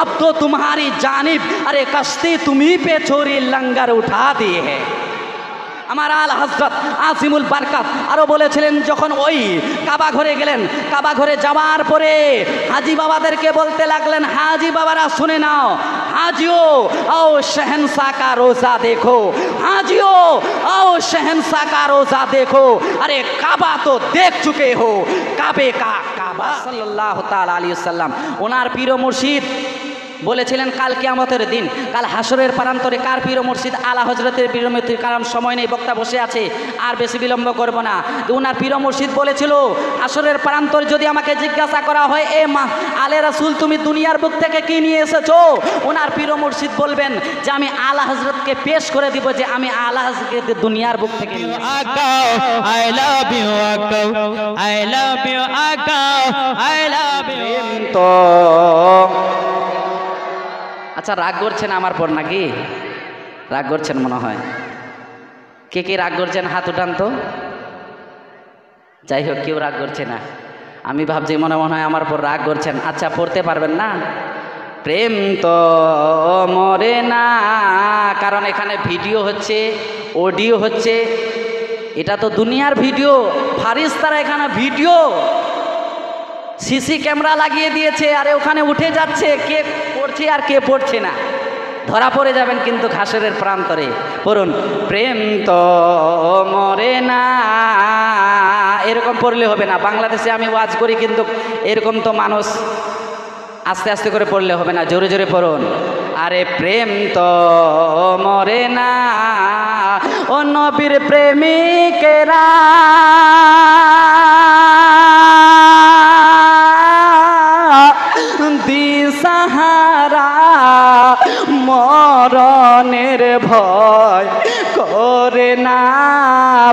अब तो तुम्हारी जानिब अरे कश्ती तुम्ही पे छोरी लंगर उठा दिए है। আমার আল হযরত আজিমুল বারকাত আরও বলেছিলেন, যখন ওই কাবা ঘরে গেলেন, কাবা ঘরে যাওয়ার পরে হাজি বাবাদেরকে বলতে লাগলেন, হাজি বাবারা শুনে নাও, হাজিও ও शहंशाह का रोज़ा देखो, हाजियो ओ शहंशाह का रोज़ा देखो, अरे काबा तो देख चुके हो, काबे का काबा सल्लल्लाहु ताला अलैहि वसल्लम। ওনার পীর মুর্শিদ বলেছিলেন, কাল কিয়ামতের দিন, কাল হাসরের প্রান্তরে কার পীর মুর্শিদ? আলা হজরতের পীর মুর্শিদ। কারণ সময় নেই, বক্তা বসে আছে, আর বেশি বিলম্ব করব না। ওনার পীর মুর্শিদ বলেছিল, হাসরের প্রান্তরে যদি আমাকে জিজ্ঞাসা করা হয়, এ মা আলে রাসূল তুমি দুনিয়ার বুক থেকে কি নিয়ে এসেছো? ওনার পীর মুর্শিদ বলবেন যে আমি আলা হজরতকে পেশ করে দিব যে আমি আলা হজরতকে দুনিয়ার বুক থেকে নিয়ে I love you, I love you, I love you। তো আচ্ছা, রাগ করছেন আমার পর নাকি? রাগ করছেন মনে হয়। কে কে রাগ করছেন হাত উঠান তো। যাই হোক, কেউ রাগ করছে না। আমি ভাবছি মনে হয় আমার পর রাগ করছেন। আচ্ছা, পড়তে পারবেন না? প্রেম তো মরে না, কারণ এখানে ভিডিও হচ্ছে, অডিও হচ্ছে, এটা তো দুনিয়ার ভিডিও। ফারিস্তারা এখানে ভিডিও সিসি ক্যামেরা লাগিয়ে দিয়েছে, আরে ওখানে উঠে যাচ্ছে কে পড়ছে আর কে পড়ছে না, ধরা পড়ে যাবেন কিন্তু হাসরের প্রান্তরে। পড়ুন, প্রেম তো মরে না, এরকম পড়লে হবে না। বাংলাদেশে আমি ওয়াজ করি, কিন্তু এরকম তো মানুষ আস্তে আস্তে করে পড়লে হবে না, জোরে জোরে পড়ুন। আরে প্রেম তো মরে না, ও নবীর প্রেমিকেরা দিশাহারা, মরণের ভয় করে না।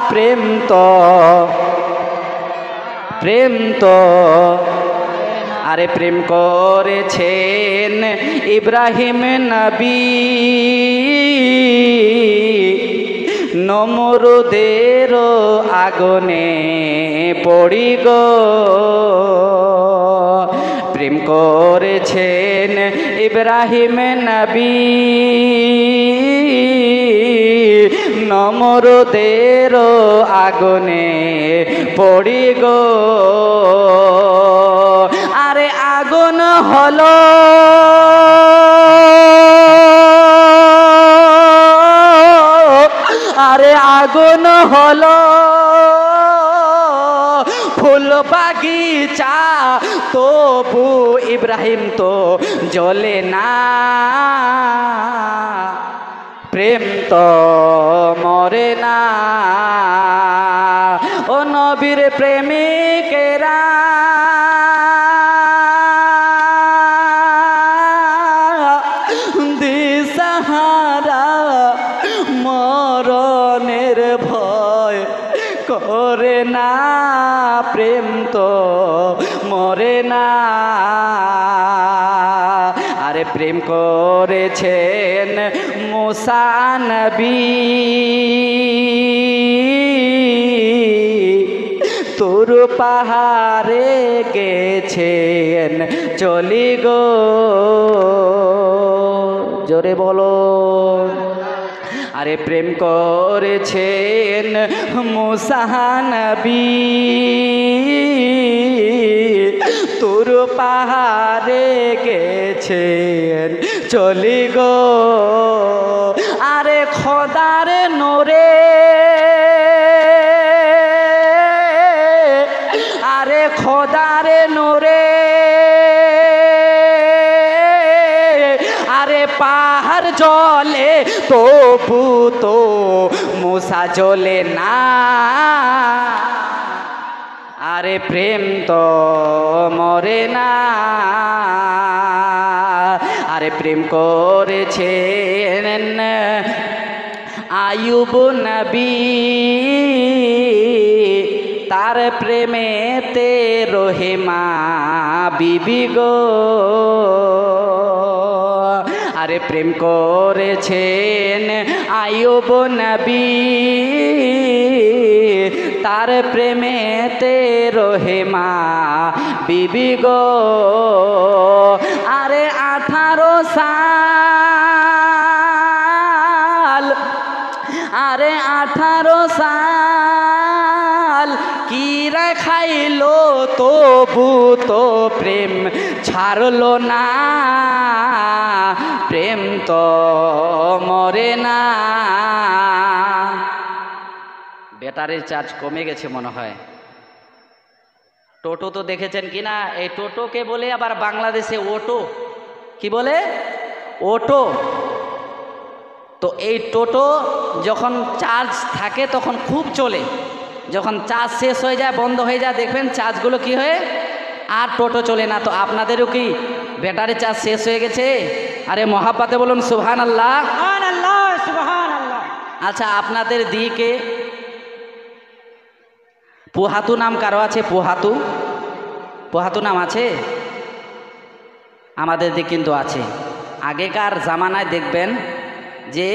প্রেম তো আরে প্রেম করেছেন ইব্রাহিম নবী, নমরুদের আগুনে পড়ি গো। প্রেম করেছেন ইব্রাহিম নবী, নমরুদের আগুনে পড়ি গো। আরে আগুন হলো আরে আগুন হলো ফুল বাগিচা, তবু ইব্রাহিম তো জ্বলে না। প্রেম তো মরে না, ও নবীর প্রেমিকেরা দিশাহারা, মরণের ভয় করে না। প্রেম তো মরে না, আরে প্রেম করেছেন মুসা নবী, তুর পাহাড়ে গেছেন চলি গো। জোরে বলো। আরে প্রেম করেছেন মুসা নবী, তুর পাহাড়ে গেছেন চলি গো। আরে খোদার নোরে, আরে খোদার নোরে, আরে পাহাড় জলে তবু তো মুসা জ্বলে না। আরে প্রেম তো মরে না, আরে প্রেম করেছেন আয়ুব নবী, তার প্রেমেতে রহিমা বিবি গো। আরে প্রেম করেছেন আয়ুব নবী, তার প্রেমেতে রহিমা বিবি গো। আরে তবু তো প্রেম ছাড়লো না, প্রেম তো মরে না। ব্যাটারির চার্জ কমে গেছে মনে হয়। টোটো তো দেখেছেন কিনা, এই টোটোকে বলে আবার বাংলাদেশে অটো, কি বলে? অটো। তো এই টোটো যখন চার্জ থাকে তখন খুব চলে, যখন চার্জ শেষ হয়ে যায় বন্ধ হয়ে যায় দেখবেন চার্জগুলো কি হয়ে আর টোটো চলে না। তো আপনাদেরও কি ব্যাটারি চার্জ শেষ হয়ে গেছে? আরে মহাব্বতে বলুন সুবহানাল্লাহ। সুবহানাল্লাহ, সুবহানাল্লাহ। আচ্ছা, আপনাদের দিকে পোহাতু নাম কারো আছে? পোহাতু, পোহাতু নাম আছে? আমাদের দিকে কিন্তু আছে। আগেকার জামানায় দেখবেন যে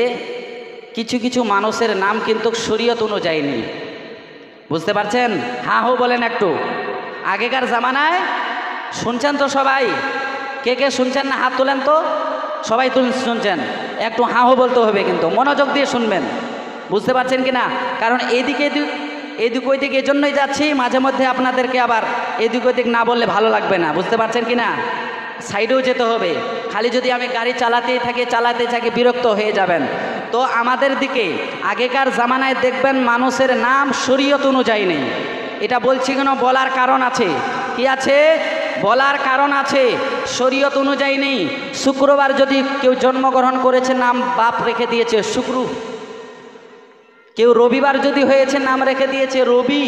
কিছু কিছু মানুষের নাম কিন্তু শরীয়ত অনুযায়ী নেই, বুঝতে পারছেন? হ্যাঁ হো বলেন একটু। আগেকার জামানায় শুনছেন তো সবাই? কে কে শুনছেন না হাত তোলেন তো। সবাই শুনছেন, একটু হ্যাঁ হো বলতে হবে কিন্তু মনোযোগ দিয়ে শুনবেন, বুঝতে পারছেন কি না? কারণ এইদিকে এদিক ওইদিক এই জন্যই যাচ্ছি, মাঝে মধ্যে আপনাদেরকে আবার এদিক ওইদিক না বললে ভালো লাগবে না, বুঝতে পারছেন কি না? সাইডেও যেতে হবে। খালি যদি আমি গাড়ি চালাতেই থাকি বিরক্ত হয়ে যাবেন। তো আমাদের দিকে আগেকার জামানায় দেখবেন মানুষের নাম শরীয়ত অনুযায়ী নেই। এটা বলছি কেন? বলার কারণ আছে। কি আছে? বলার কারণ আছে। শরীয়ত অনুযায়ী নেই। শুক্রবার যদি কেউ জন্মগ্রহণ করেছে নাম বাপ রেখে দিয়েছে শুক্রু। কেউ রবিবার যদি হয়েছে নাম রেখে দিয়েছে রবি।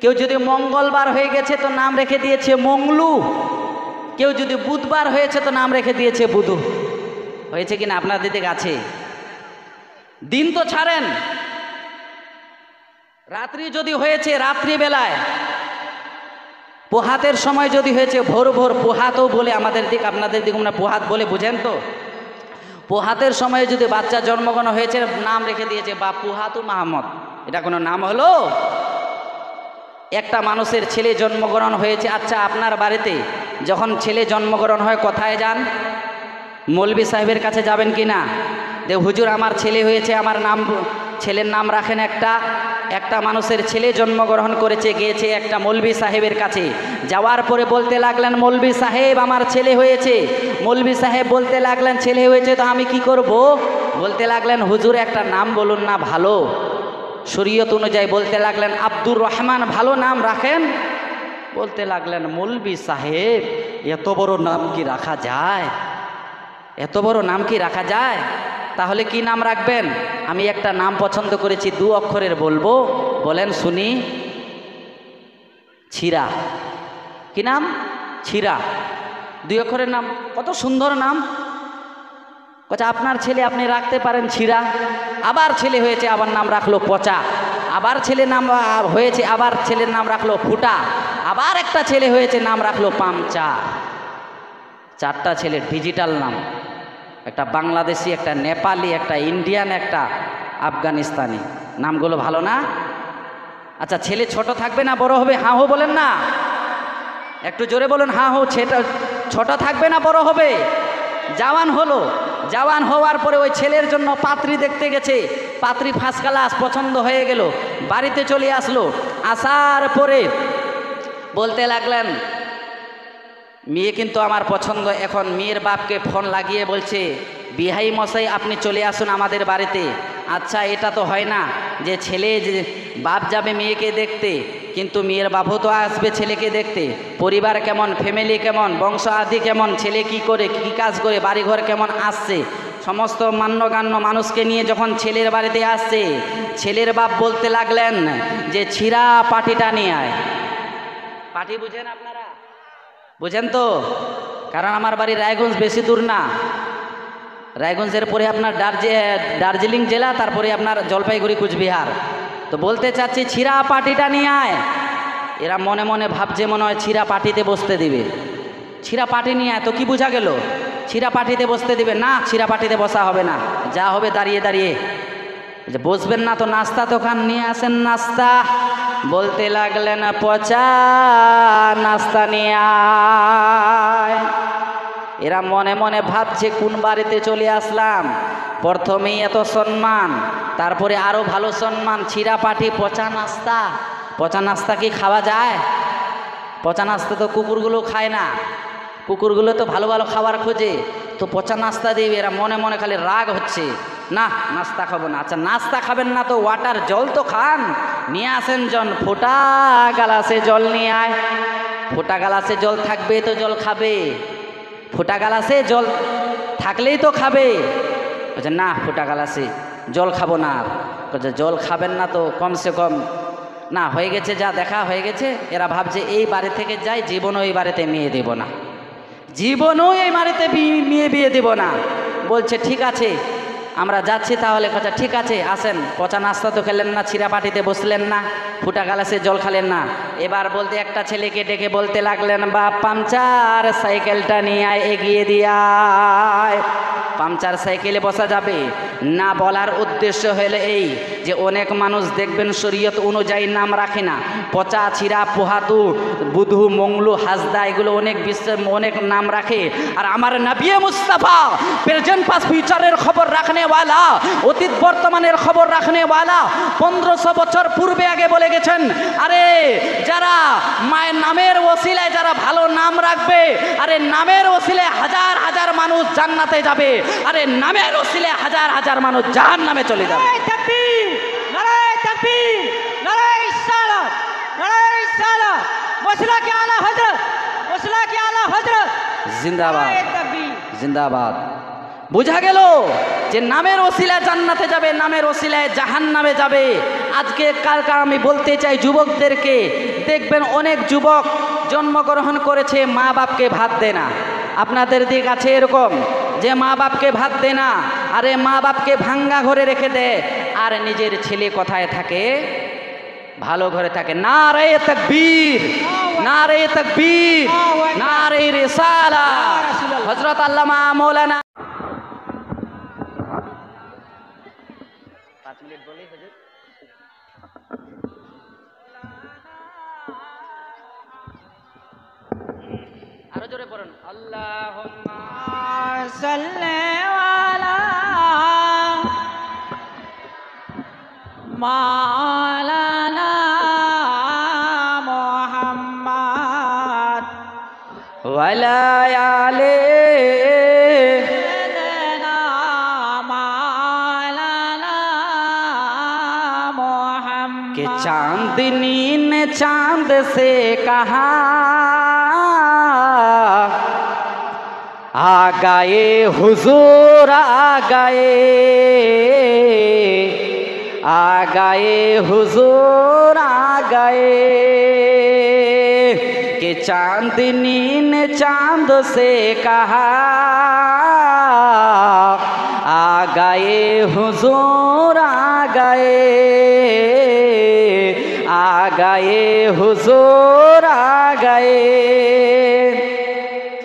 কেউ যদি মঙ্গলবার হয়ে গেছে তো নাম রেখে দিয়েছে মঙ্গলু। কেউ যদি বুধবার হয়েছে তো নাম রেখে দিয়েছে বুধু। হয়েছে কিনা আপনাদের দিকে? আছে। দিন তো ছাড়েন, রাত্রি যদি হয়েছে রাত্রিবেলায়, পোহাতের সময় যদি হয়েছে ভোর ভোর, পোহাতও বলে আমাদের দিক, আপনাদের দিক আমরা পোহাত বলে, বুঝেন তো? পোহাতের সময়ে যদি বাচ্চা জন্মগ্রহণ হয়েছে নাম রেখে দিয়েছে বা পোহাতু মাহমদ। এটা কোনো নাম হলো? একটা মানুষের ছেলে জন্মগ্রহণ হয়েছে। আচ্ছা, আপনার বাড়িতে যখন ছেলে জন্মগ্রহণ হয় কোথায় যান? মৌলবি সাহেবের কাছে যাবেন কি না? যে হুজুর আমার ছেলে হয়েছে, আমার নাম, ছেলের নাম রাখেন। একটা মানুষের ছেলে জন্মগ্রহণ করেছে, গিয়েছে একটা মৌলবি সাহেবের কাছে। যাওয়ার পরে বলতে লাগলেন, মৌলবি সাহেব আমার ছেলে হয়েছে। মৌলবি সাহেব বলতে লাগলেন, ছেলে হয়েছে তো আমি কি করব? বলতে লাগলেন, হুজুর একটা নাম বলুন না ভালো, শরীয়ত অনুযায়ী। বলতে লাগলেন, আব্দুর রহমান ভালো নাম রাখেন। বলতে লাগলেন, মৌলবি সাহেব এত বড় নাম কি রাখা যায়? এত বড় নাম কি রাখা যায়? তাহলে কি নাম রাখবেন? আমি একটা নাম পছন্দ করেছি, 2 অক্ষরের বলবো, বলেন শুনি। ছিরা। কি নাম? ছিরা। 2 অক্ষরের নাম, কত সুন্দর নাম। আচ্ছা, আপনার ছেলে আপনি রাখতে পারেন ছিরা। আবার ছেলে হয়েছে, আবার নাম রাখলো পচা। আবার ছেলে নাম হয়েছে, আবার ছেলের নাম রাখলো ফুটা। আবার একটা ছেলে হয়েছে, নাম রাখলো পামচা। 4টা ছেলে ডিজিটাল নাম, একটা বাংলাদেশি, একটা নেপালি, একটা ইন্ডিয়ান, একটা আফগানিস্তানি। নামগুলো ভালো না? আচ্ছা, ছেলে ছোট থাকবে না বড় হবে? হ্যাঁ হো বলেন না, একটু জোরে বলুন। হ্যাঁ হো। ছোট থাকবে না বড় হবে? জওয়ান হলো, জওয়ান হওয়ার পরে ওই ছেলের জন্য পাত্রী দেখতে গেছে। পাত্রী ফার্স্ট ক্লাস, পছন্দ হয়ে গেল, বাড়িতে চলে আসলো। আসার পরে বলতে লাগলেন, মেয়ে কিন্তু আমার পছন্দ। এখন মেয়ের বাপকে ফোন লাগিয়ে বলছে, বিহাই মশাই আপনি চলে আসুন আমাদের বাড়িতে। আচ্ছা, এটা তো হয় না যে ছেলে যে বাপ যাবে মেয়েকে দেখতে, কিন্তু মেয়ের বাপও তো আসবে ছেলেকে দেখতে। পরিবার কেমন, ফ্যামিলি কেমন, বংশ আদি কেমন, ছেলে কি করে, কি কাজ করে, বাড়িঘর কেমন আসছে, সমস্ত মান্যগান্য মানুষকে নিয়ে যখন ছেলের বাড়িতে আসছে, ছেলের বাপ বলতে লাগলেন যে ছিঁড়া পাটিটা নিয়ে আয়। পাটি বুঝেন আপনারা? বুঝেন তো? কারণ আমার বাড়ি রায়গঞ্জ, বেশি দূর না। রায়গঞ্জের পরে আপনার দার্জিলিং জেলা, তারপরে আপনার জলপাইগুড়ি, কুচবিহার। তো বলতে চাচ্ছি ছিঁড়া পাটিটা নিয়ে আয়। এরা মনে মনে ভাবছে মনে হয় ছিঁড়া পাটিতে বসতে দিবে। ছিঁড়া পাটি নিয়ে আয়। তো কি বোঝা গেল? ছিঁড়া পাটিতে বসতে দিবে না, ছিঁড়া পাটিতে বসা হবে না, যা হবে দাঁড়িয়ে দাঁড়িয়ে। যে বসবেন না তো নাস্তা দোকান নিয়ে আসেন নাস্তা। বলতে লাগলেন, পচা নাস্তা নিয়ে আয়। এরা মনে মনে ভাবছে কোন বাড়িতে চলে আসলাম, প্রথমেই এত সম্মান, তারপরে আরো ভালো সম্মান, ছিঁড়া পাটি, পচা নাস্তা। পচা নাস্তা কি খাওয়া যায়? পচা নাস্তা তো কুকুরগুলো খায় না, কুকুরগুলো তো ভালো ভালো খাবার খোঁজে, তো পচা নাস্তা দিবে, এরা মনে মনে খালি রাগ হচ্ছে, না নাস্তা খাবো না। আচ্ছা নাস্তা খাবেন না তো ওয়াটার জল তো খান, নিয়ে আসেন জন, ফোটা গালাসে জল নিয়ে আয়। ফোটা গালাসে জল থাকবে তো জল খাবে, ফোটা গালাসে জল থাকলেই তো খাবে। বলছে না ফোটা গালাসে জল খাবো না। বলছে জল খাবেন না তো কমসে কম, না হয়ে গেছে যা দেখা হয়ে গেছে। এরা ভাবছে এই বাড়ি থেকে যাই, জীবনও এই বাড়িতে মেয়ে দেব না, জীবনও এই বাড়িতে মেয়ে বিয়ে দেব না। বলছে ঠিক আছে আমরা যাচ্ছি তাহলে। কথা ঠিক আছে আসেন, পচা নাস্তা তো খেলেন না, ছিঁড়া পাটিতে বসলেন না, ফুটা গালাসে জল খালেন না। এবার বলতে একটা ছেলেকে ডেকে বলতে লাগলেন, বাপ পাংচার সাইকেলটা নিয়ে আয়, এগিয়ে দিয়ায়। পাংচার সাইকেলে বসা যাবে না। বলার উদ্দেশ্য হলো এই যে অনেক মানুষ দেখবেন শরীয়ত অনুযায়ী নাম রাখে না, পচা ছিঁড়া পোহাতু বুধু মংলু হাসদা এগুলো অনেক নাম রাখে। আর আমার নবী মুস্তাফা প্রেজেন্ট পাস ফিউচারের খবর রাখনে ওয়ালা, অতীত বর্তমানের খবর রাখনে ওয়ালা 1500 বছর পূর্বে আগে বলে গেছেন, আরে যারা মায়ের নামের ওসিলায় যারা ভালো নাম রাখবে, আরে নামের ওসিলায় হাজার হাজার মানুষ জান্নাতে যাবে, আরে নামের ওসিলায় হাজার হাজার মানুষ জাহান্নামে চলে যাবে। নারায়ে তাকবীর, নারায়ে তাকবীর, নারায়ে রিসালাত, নারায়ে রিসালাত, মসলা কি আলা হযরত, মসলা কি আলা হযরত জিন্দাবাদ, নারায়ে তাকবীর, জিন্দাবাদ। বোঝা গেল যে নামের ওসিলায় জান্নাতে যাবে, নামের ওসিলায় জাহান্নামে যাবে। আজকে কালকা আমি বলতে চাই যুবকদেরকে, দেখবেন অনেক যুবক জন্মগ্রহণ করেছে মা বাপকে ভাত দেয় না। আপনাদের দিক আছে এরকম যে মা বাপকে ভাত দেয় না, আরে মা বাপকে ভাঙ্গা ঘরে রেখে দেয়, আর নিজের ছেলে কোথায় থাকে? ভালো ঘরে থাকে। নারায়ে তাকবীর, নারায়ে তাকবীর, নারায়ে রিসালাত। হযরত আল্লামা মাওলানা 5 মিনিট বলেই হুজুর। আরো জোরে পড়ুন, আল্লাহুম্মা সাল্লি আলা মাওলানা মুহাম্মদ ওয়ালা আলে সাইয়্যিদিনা মাওলানা মুহাম্মদ कि चांदनी ने चांद से कहा आ गए हुजूर, आ गए, आ गए हुजूर, आ गए। कि चांदनी ने चांद से कहा आ गए हुजूर, आ गए, आ गए हुजूर, आ गए।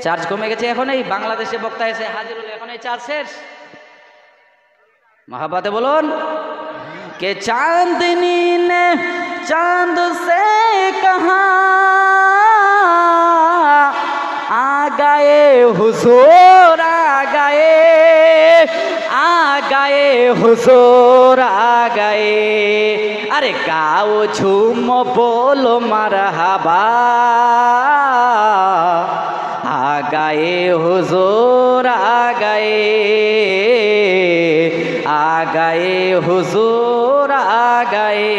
চার্জ কমে গেছে এখন, এই বাংলাদেশে বক্তা এসে হাজির হলো, এখন এই চার্জ শেষ। মহাব্বতে বলুন, কে চাঁদনি নে চাঁদ সে কহা आ गए हुजूर, आ गए, आ गए हुजूर, आ गए। अरे गाओ झूमो बोलो मरहबा, आ गए हुजूर, आ गए, आ गए हुजूर, आ गए।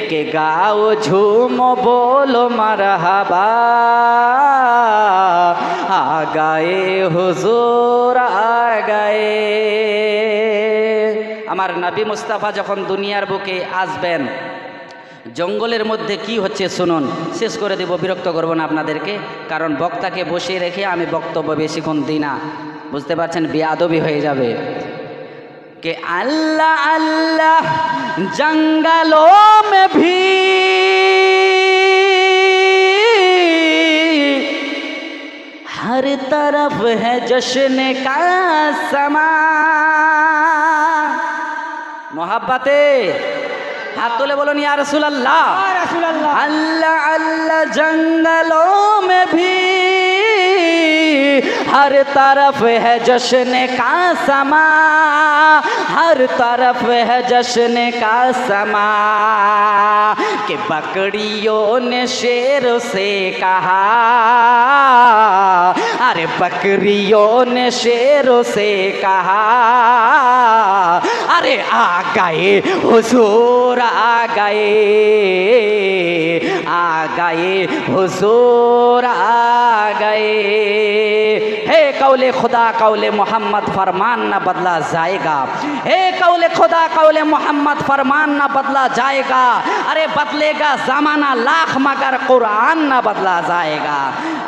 के गाओ झूमो बोलो मरहबा, आ गए हुजूर, आ गए। আমার নবী মুস্তাফা যখন দুনিয়ার বুকে আসবেন, জঙ্গলের মধ্যে কি হচ্ছে শুনুন, শেষ করে দেব, বিরক্ত করব না আপনাদেরকে, কারণ বক্তাকে বসিয়ে রেখে আমি বক্তব্য বেশিক্ষণ দিই না, বুঝতে পারছেন, বেয়াদবি হয়ে যাবে। कि अल्लाह अल्लाह जंगलों में भी हर तरफ है जश्न का समा। मोहब्बते हाथ तोले बोलो या रसूल अल्लाह, रसूल अल्लाह। अल्लाह अल्लाह जंगलों में भी हर तरफ है जश्न का समा, हर तरफ है जश्न का समा, कि बकरियों ने शेर से कहा, अरे बकरियों ने शेरों से कहा, अरे आ गए हुजूर आ गए, आ गए हुजूर आ गए। हे कौले खुदा कौले मोहम्मद फरमान न बदला जाएगा, हे कौले खुदा कौले मोहम्मद फरमान न बदला जाएगा, अरे बदलेगा ज़माना लाख मगर कुरान न बदला जाएगा।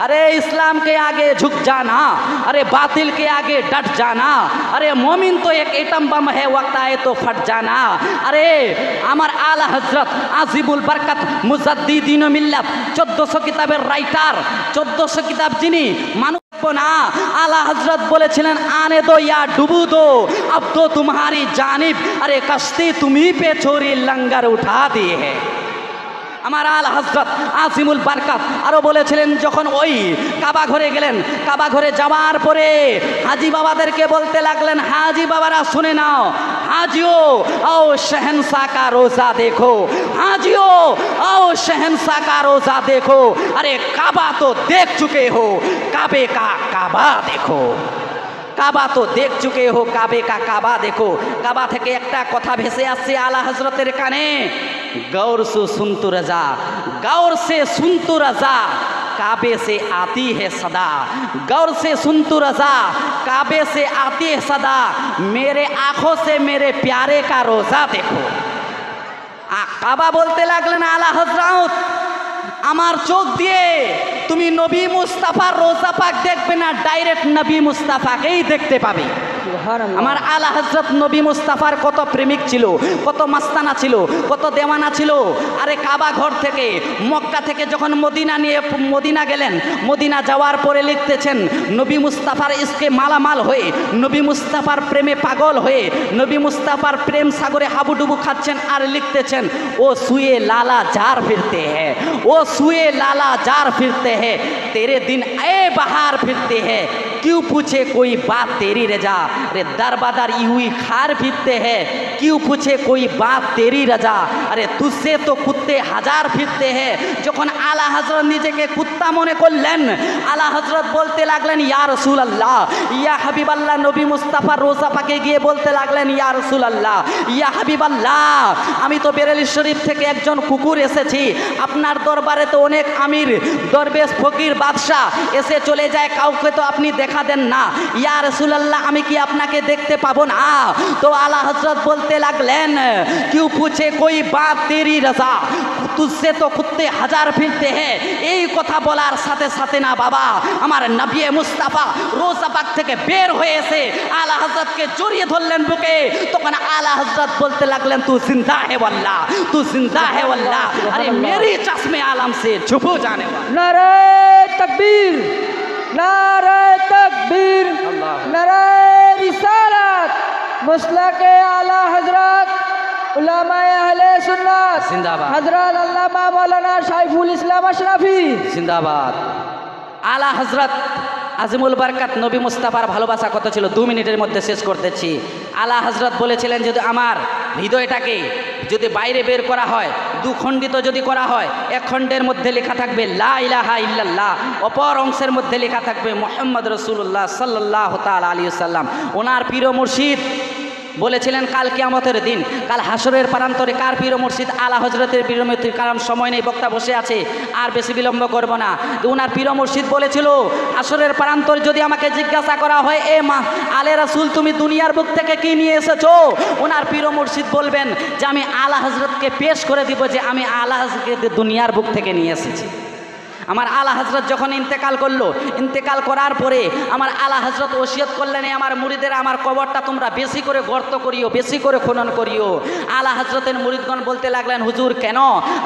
अरे इस्लाम के आगे झुक जाना, अरे बातिल के आगे डट जाना, अरे मोमिन तो एक एटम बम है, वक्त आए तो फट जाना। अरे আমার আলা হজরত আজিবুল বরকত মুজাদ্দিদিন মিল্লাত 1400 কিতাবের রাইটার, 1400 কিতাব যিনি মানুষ না, আলা হজরত বলেছিলেন আনে দো ইয়া ডুবু দো अब तो तुम्हारी जानिब, अरे कश्ती तुम्ही पे छोरी लंगर उठा दिए है। আমার আল হজরত আজিমুল বারকাত আরও বলেছিলেন যখন ওই কাবা ঘরে গেলেন, কাবা ঘরে যাওয়ার পরে হাজি বাবাদেরকে বলতে লাগলেন, হাজি বাবারা শুনে নাও, হাজিও ও शहंशाह का रोज़ा देखो, हाजियो ओ शहंशाह का रोज़ा देखो, अरे काबा तो देख चुके हो, काबे का काबा देखो, কাবা তো দেখ চুকে হো, কাবে কা কাবা দেখো। কাবা থেকে একটা কথা ভেসে আসছে আলা হজরতের কানে, गौर से सुन तो रजा, गौर से सुन तो रजा, काबे से आती है सदा, गौर से सुन तो रजा, काबे से आती है सदा, मेरे आँखों से मेरे प्यारे का रोज़ा देखो। काबा बोलते लागलेन आला हजरत আমার চোখ দিয়ে তুমি নবী মুস্তাফার রোজা পাক দেখবে না, ডাইরেক্ট নবী মুস্তাফাকেই দেখতে পাবে। আমার আলা হজরত নবী মুস্তাফার কত প্রেমিক ছিল, কত মাস্তানা ছিল, কত দেওয়ানা ছিল। আরে কাবা ঘর থেকে মক্কা থেকে যখন মদিনা নিয়ে মদিনা গেলেন, মদিনা যাওয়ার পরে লিখতেছেন নবী মুস্তাফার ইসকে মালামাল হয়ে, নবী মুস্তাফার প্রেমে পাগল হয়ে, নবী মুস্তাফার প্রেম সাগরে হাবুডুবু খাচ্ছেন, আর লিখতেছেন ও সুয়ে লালা জার ফিরতে হ্যাঁ, ও सुए लाला जार फिरते हैं, तेरे दिन ए बहार फिरते हैं, क्यों पूछे कोई बात तेरी रजा, अरे दर बदर यूं खार फिरते हैं, क्यों पूछे कोई बात तेरी रजा, अरे तुझसे तो कुत्ते हजार फिरते हैं। যখন আলা হজরত নিজেকে কুত্তা মনে করলেন, আলা হজরত বলতে লাগলেন ইয়া রাসূলুল্লাহ, ইয়া হাবিবাল্লাহ, নবী মুস্তাফার রোজা পাকে গিয়ে বলতে লাগলেন ইয়া রাসূলুল্লাহ, ইয়া হাবিবাল্লাহ, আমি তো বেরেলি শরীফ থেকে একজন কুকুর এসেছি, আপনার দরবারে তো অনেক আমির দরবেশ ফকির বাদশাহ এসে চলে যায়, কাউকে তো আপনি দেখা দেন না, ইয়া রাসূলুল্লাহ আমি কি আপনাকে দেখতে পাবো না? তো আলা হজরত বলতে লাগলেন কিউ পুছে কোই বাত তেরি রাজা, তুঝসে তো কুত্তে হাজার ফিরতে হ্যাঁ। এই কথা বলার সাথে সাথে না বাবা, আমার নবী মুস্তাফা রোজা পাক থেকে বের হয়ে এসে আলা হজরতকে জড়িয়ে ধরলেন বুকে। তখন আলা হজরত বলতে লাগলেন তু জিন্দা হে ওয়াল্লাহ, তু জিন্দা হে ওয়াল্লাহ, আরে মেরি চশমে আলম से छुपो जाने वाला। नारे तकबीर, नारे तकबीर, नारे रिसालत, मुस्लिके आला हजरत उलमाए अहले सुन्नत जिंदाबाद, हजरत अल्लामा मौलाना शाइफुल इस्लाम अशरफी जिंदाबाद। आला हजरत আজিমুল বারকাত নবী মুস্তাফার ভালোবাসা কত ছিল 2 মিনিটের মধ্যে শেষ করতেছি। আলা হজরত বলেছিলেন যদি আমার হৃদয়টাকে যদি বাইরে বের করা হয়, 2 খণ্ডিত যদি করা হয়, 1 খণ্ডের মধ্যে লেখা থাকবে লা ইলাহা ইল্লাল্লাহ, অপর অংশের মধ্যে লেখা থাকবে মুহাম্মদ রাসূলুল্লাহ সাল্লাল্লাহু তাআলা আলাইহি ওয়াসাল্লাম। ওনার পীর মুর্শিদ বলেছিলেন কাল কিয়ামতের দিন, কাল হাসরের প্রান্তরে কার পীর মুর্শিদ আলা হজরতের পীর মুর্শিদ, কারণ সময় নেই, বক্তা বসে আছে, আর বেশি বিলম্ব করব না। ওনার পীর মুর্শিদ বলেছিল হাসরের প্রান্তরে যদি আমাকে জিজ্ঞাসা করা হয় এ মা আলে রাসূল তুমি দুনিয়ার বুক থেকে কি নিয়ে এসেছো, ওনার পীর মুর্শিদ বলবেন যে আমি আলা হজরতকে পেশ করে দিব যে আমি আলা হজরতকে দুনিয়ার বুক থেকে নিয়ে এসেছি। আমার আলা হজরত যখন ইন্তেকাল করলো, ইন্তেকাল করার পরে আমার আলা হজরত ওসিয়ত করলেন আমার মুরিদের আমার কবরটা তোমরা বেশি করে গর্ত করিও, বেশি করে খনন করিও। আলা হজরতের মুরিদগণ বলতে লাগলেন হুজুর কেন?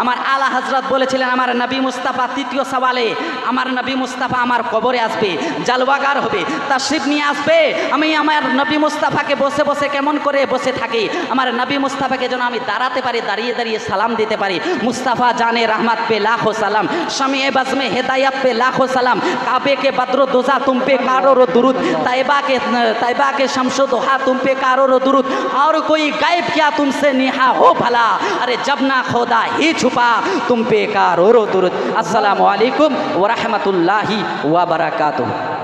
আমার আলা হজরত বলেছিলেন আমার নবী মুস্তাফা তৃতীয় সওয়ালে আমার নবী মুস্তাফা আমার কবরে আসবে, জালওয়াগার হবে, তাশরিফ নিয়ে আসবে, আমি আমার নবী মুস্তাফাকে বসে বসে কেমন করে বসে থাকি, আমার নবী মুস্তাফাকে যেন আমি দাঁড়াতে পারি, দাঁড়িয়ে দাঁড়িয়ে সালাম দিতে পারি। মুস্তাফা জানে রহমত পে লাখো সালাম, শামিয়ে बज़्म हिदायत पे लाखों सलाम, काबे के बद्र दुज़ा तुम पे कारों दुरूद, तैबा के शम्सो दुहा तुम पे कारों दुरूद, और कोई गायब क्या तुमसे निहा हो भला, अरे जब ना खुदा ही छुपा तुम पे कारों दुरूद। अस्सलामु अलैकुम व रहमतुल्लाहि व बरकातुहू।